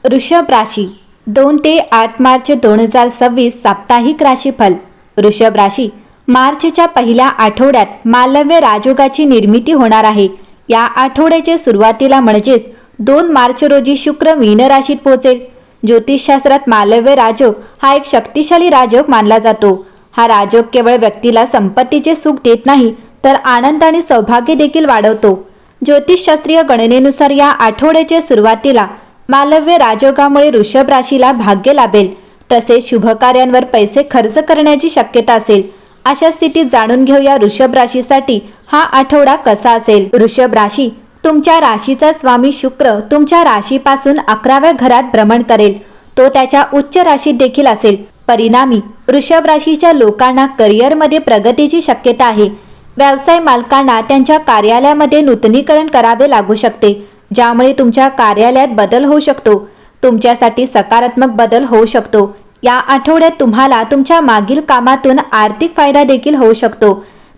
वृषभ राशी 2 ते 8 मार्च 2026 साप्ताहिक राशीफल। वृषभ राशी, मार्चच्या पहिल्या आठवड्यात मालव्य राजयोगाची निर्मिती होणार आहे। या आठवड्याच्या सुरुवातीला म्हणजेच 2 मार्च रोजी शुक्र मीन राशीत पोहोचेल। ज्योतिषशास्त्रात मालव्य राजयोग हा एक शक्तिशाली राजयोग मानला जातो। हा राजयोग केवळ व्यक्तीला संपत्तीचे सुख देत नाही, तर आनंद आणि सौभाग्य देखील वाढवतो। ज्योतिषशास्त्रीय गणनेनुसार या आठवड्याच्या सुरुवातीला मालव्य राजयोगामुळे वृषभ राशीला भाग्य लाभेल, तसेच शुभ कार्यांवर पैसे खर्च करण्याची शक्यता असेल। अशा स्थितीत जाणून घेऊया वृषभ राशीसाठी हा आठवडा कसा असेल। वृषभ राशी, तुमच्या राशीचा स्वामी शुक्र तुमच्या राशीपासून 11व्या घरात भ्रमण करेल। तो त्याच्या उच्च राशीत देखील असेल। परिणामी वृषभ राशीच्या लोकांना करिअरमध्ये प्रगतीची शक्यता आहे। व्यवसाय मालकांना त्यांच्या कार्यालयामध्ये नूतनीकरण करावे लागू शकते, ज्यामुळे तुमच्या कार्यालयात बदल होऊ शकतो। तुमच्यासाठी सकारात्मक बदल होऊ शकतो। या आठवड्यात तुम्हाला तुमच्या मागील कामातून आर्थिक फायदा देखील होऊ शकतो।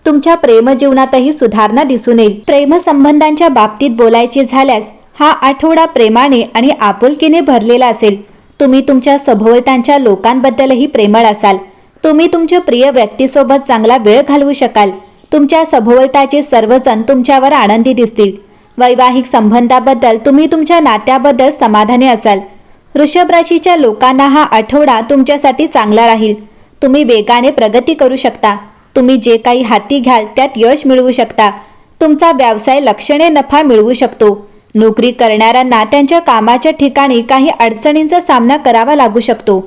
तुमच्या प्रेम जीवनातही सुधारणा दिसून येईल। प्रेम संबंधांच्या बाबतीत बोलायचे झाल्यास हा आठवडा प्रेमाने आणि आपुलकीने भरलेला असेल। तुम्ही तुमच्या सभोवतालच्या लोकांबद्दलही प्रेमळ असाल। तुम्ही तुमच्या प्रिय व्यक्तीसोबत चांगला वेळ घालवू शकाल। तुमच्या सभोवतालचे सर्वजण तुमच्यावर आनंदी दिसतील। वैवाहिक संबंधाबद्दल तुम्ही तुमच्या नात्याबद्दल समाधानी असाल। वृषभ राशीच्या लोकांना हा आठवडा तुमच्यासाठी चांगला राहील। तुम्ही वेगाने प्रगती करू शकता। तुम्ही जे काही हाती घ्याल त्यात यश मिळवू शकता। तुमचा व्यवसाय लक्षणीय नफा मिळवू शकतो। नोकरी करणाऱ्यांना त्यांच्या कामाच्या ठिकाणी काही अडचणींचा सामना करावा लागू शकतो।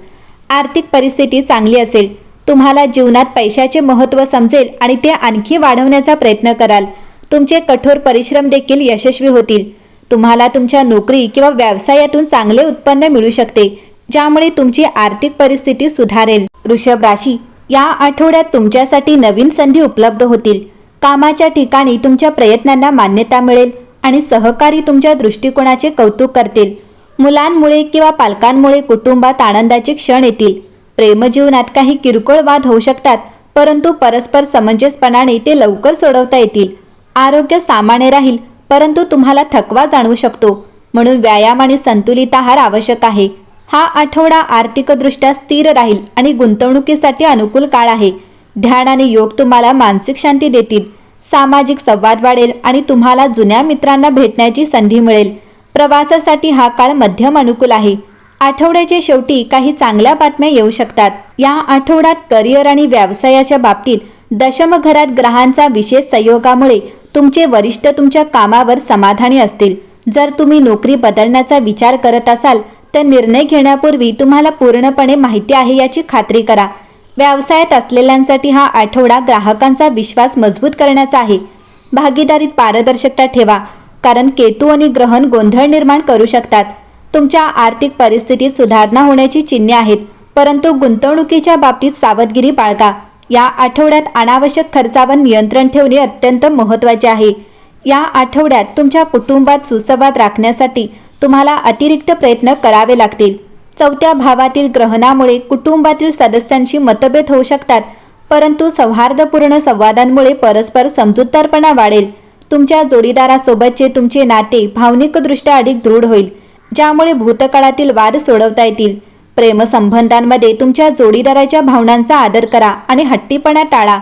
आर्थिक परिस्थिती चांगली असेल। तुम्हाला जीवनात पैशाचे महत्त्व समजेल आणि ते आणखी वाढवण्याचा प्रयत्न कराल। तुमचे कठोर परिश्रम देखील यशस्वी होतील। तुम्हाला तुमच्या नोकरी किंवा व्यवसायातून चांगले उत्पन्न मिळू शकते, ज्यामुळे तुमची आर्थिक परिस्थिती सुधारेल। वृषभ राशी, या आठवड्यात तुमच्यासाठी नवीन संधी उपलब्ध होतील। कामाच्या ठिकाणी तुमच्या प्रयत्नांना मान्यता मिळेल आणि सहकारी तुमच्या दृष्टिकोनाचे कौतुक करतील। मुलांमुळे किंवा पालकांमुळे कुटुंबात आनंदाचे क्षण येतील। प्रेमजीवनात काही किरकोळ वाद होऊ शकतात, परंतु परस्पर समंजसपणाने ते लवकर सोडवता येतील। आरोग्य सामान्य राहील, परंतु तुम्हाला थकवा जाणवू शकतो, म्हणून व्यायाम आणि संतुलित आहार आवश्यक आहे। हा आठवडा आर्थिकदृष्ट्या स्थिर राहील आणि गुंतवणुकीसाठी अनुकूल काळ आहे। ध्यान आणि योग तुम्हाला मानसिक शांती देतील। सामाजिक संवाद वाढेल आणि तुम्हाला जुन्या मित्रांना भेटण्याची संधी मिळेल। प्रवासासाठी हा काळ मध्यम अनुकूल आहे। आठवड्याच्या शेवटी काही चांगल्या बातम्या येऊ शकतात। या आठवड्यात करिअर आणि व्यवसायाच्या बाबतीत दशम घरात ग्रहांचा विशेष संयोगामुळे तुमचे वरिष्ठ तुमच्या कामावर समाधानी असतील। जर तुम्ही नोकरी बदलण्याचा विचार करत असाल तर निर्णय घेण्यापूर्वी तुम्हाला पूर्णपणे माहिती आहे याची खात्री करा। व्यवसायात असलेल्यांसाठी हा आठवडा ग्राहकांचा विश्वास मजबूत करण्याचा आहे। भागीदारीत पारदर्शकता ठेवा, कारण केतू आणि ग्रहण गोंधळ निर्माण करू शकतात। तुमच्या आर्थिक परिस्थितीत सुधारणा होण्याची चिन्हे आहेत, परंतु गुंतवणुकीच्या बाबतीत सावधगिरी बाळगा। या आठवड्यात अनावश्यक खर्चावर नियंत्रण ठेवणे अत्यंत महत्त्वाचे आहे। या आठवड्यात तुमच्या कुटुंबात सुसंवाद राखण्यासाठी तुम्हाला अतिरिक्त प्रयत्न करावे लागतील। चौथ्या भावातील ग्रहणामुळे कुटुंबातील सदस्यांशी मतभेद होऊ शकतात, परंतु सौहार्दपूर्ण संवादांमुळे परस्पर समजूतदारपणा वाढेल। तुमच्या जोडीदारासोबतचे तुमचे नाते भावनिकदृष्ट्या अधिक दृढ होईल, ज्यामुळे भूतकाळातील वाद सोडवता येतील। प्रेमसंबंधांमध्ये तुमच्या जोडीदाराच्या भावनांचा आदर करा आणि हट्टीपणा टाळा।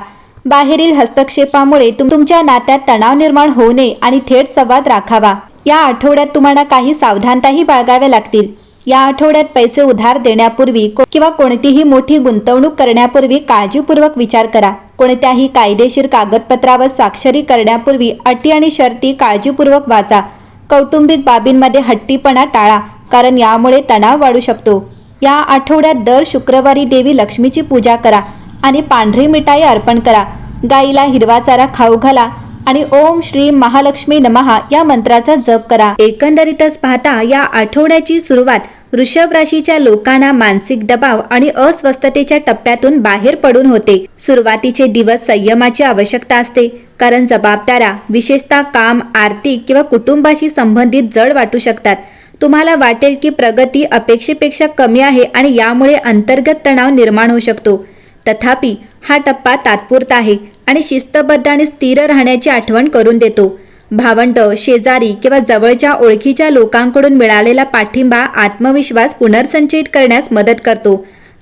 बाहेरील हस्तक्षेपामुळे तुमच्या नात्यात तणाव निर्माण होऊ नये आणि थेट संवाद राखावा। या आठवड्यात तुम्हाला काही सावधानताही बाळगाव्या लागतील। या आठवड्यात पैसे उधार देण्यापूर्वी किंवा कोणतीही मोठी गुंतवणूक करण्यापूर्वी काळजीपूर्वक विचार करा। कोणत्याही कायदेशीर कागदपत्रावर स्वाक्षरी करण्यापूर्वी अटी आणि शर्ती काळजीपूर्वक वाचा। कौटुंबिक बाबींमध्ये हट्टीपणा टाळा, कारण यामुळे तणाव वाढू शकतो। या आठवड्यात दर शुक्रवारी देवी लक्ष्मीची पूजा करा आणि पांढरी मिठाई अर्पण करा। गाईला हिरवा चारा खाऊ घाला आणि ओम श्री महालक्ष्मी नमः या मंत्राचा जप करा। एकंदरीतच पाहता या आठवड्याची सुरुवात वृषभ राशीच्या लोकांना मानसिक दबाव आणि अस्वस्थतेच्या टप्प्यातून बाहेर पडून होते। सुरुवातीचे दिवस संयमाची आवश्यकता असते, कारण जबाबदाऱ्या विशेषतः काम, आर्थिक किंवा कुटुंबाशी संबंधित जड वाटू शकतात। तुम्हाला वाटेल की प्रगती अपेक्षेपेक्षा कमी आहे आणि यामुळे अंतर्गत तणाव निर्माण होऊ शकतो। तथापि हा टप्पा तात्पुरता आहे आणि शिस्तबद्ध आणि स्थिर राहण्याची आठवण करून देतो। भावंड, शेजारी किंवा जवळच्या ओळखीच्या लोकांकडून मिळालेला पाठिंबा आत्मविश्वास पुनर्संचयित करण्यास मदत करतो.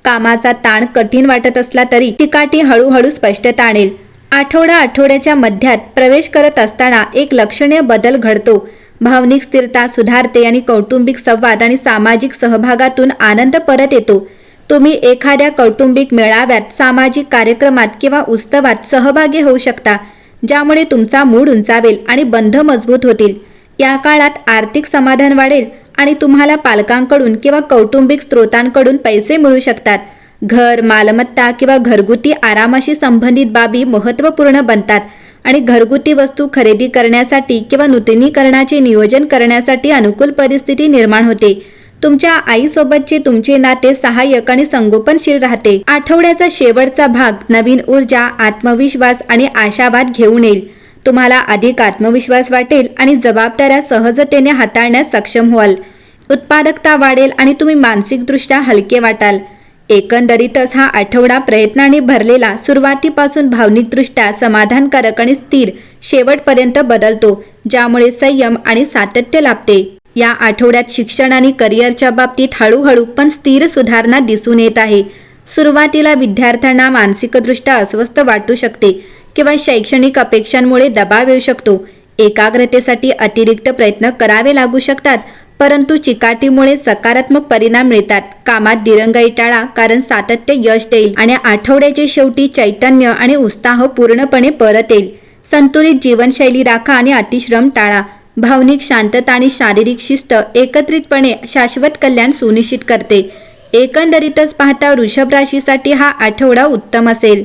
कामाचा ताण कठीण वाटत असला तरी चिकाटी हळूहळू स्पष्टता आणेल. आठवड्याच्या मध्यात प्रवेश करत असताना एक लक्षणीय बदल घडतो. भावनिक स्थिरता सुधारते आणि कौटुंबिक संवाद आणि सामाजिक सहभागातून आनंद परत येतो. तुम्ही एखाद्या कौटुंबिक मेळाव्यात, सामाजिक कार्यक्रमात किंवा उत्सवात सहभागी होऊ शकता, ज्यामुळे तुमचा मूड उंचावेल आणि बंध मजबूत होतील. या काळात आर्थिक समाधान वाढेल आणि तुम्हाला पालकांकडून किंवा कौटुंबिक स्रोतांकडून पैसे मिळू शकतात. घर, मालमत्ता किंवा घरगुती आरामाशी संबंधित बाबी महत्त्वपूर्ण बनतात आणि घरगुती वस्तू खरेदी करण्यासाठी किंवा नूतनीकरणाचे नियोजन करण्यासाठी अनुकूल परिस्थिती निर्माण होते. तुमच्या आईसोबतचे तुमचे नाते सहाय्यक आणि संगोपनशील राहते. आठवड्याचा शेवटचा भाग नवीन ऊर्जा, आत्मविश्वास आणि आशावाद घेऊन येईल. तुम्हाला अधिक आत्मविश्वास वाटेल आणि जबाबदाऱ्या सहजतेने हाताळण्यास सक्षम व्हाल. उत्पादकता वाढेल आणि तुम्ही मानसिकदृष्ट्या हलके वाटाल. एकंदरीतच हा आठवडा प्रयत्नाने भरलेला, सुरुवातीपासून भावनिकदृष्ट्या समाधानकारक आणि स्थिर शेवटपर्यंत बदलतो, ज्यामुळे संयम आणि सातत्य लाभते. या आठवड्यात शिक्षण आणि करिअरच्या बाबतीत हळूहळू पण स्थिर सुधारणा दिसून येत आहे. सुरुवातीला विद्यार्थ्यांना मानसिकदृष्ट्या अस्वस्थ वाटू शकते किंवा शैक्षणिक अपेक्षांमुळे दबाव येऊ शकतो. एकाग्रतेसाठी अतिरिक्त प्रयत्न करावे लागू शकतात, परंतु चिकाटीमुळे सकारात्मक परिणाम मिळतात. कामात दिरंगाई टाळा, कारण सातत्य यश देईल आणि आठवड्याच्या शेवटी चैतन्य आणि उत्साह पूर्णपणे परत येईल. संतुलित जीवनशैली राखा आणि अतिश्रम टाळा. भावनिक शांतता आणि शारीरिक शिस्त एकत्रितपणे शाश्वत कल्याण सुनिश्चित करते. एकंदरीतच पाहता वृषभ राशीसाठी हा आठवडा उत्तम असेल.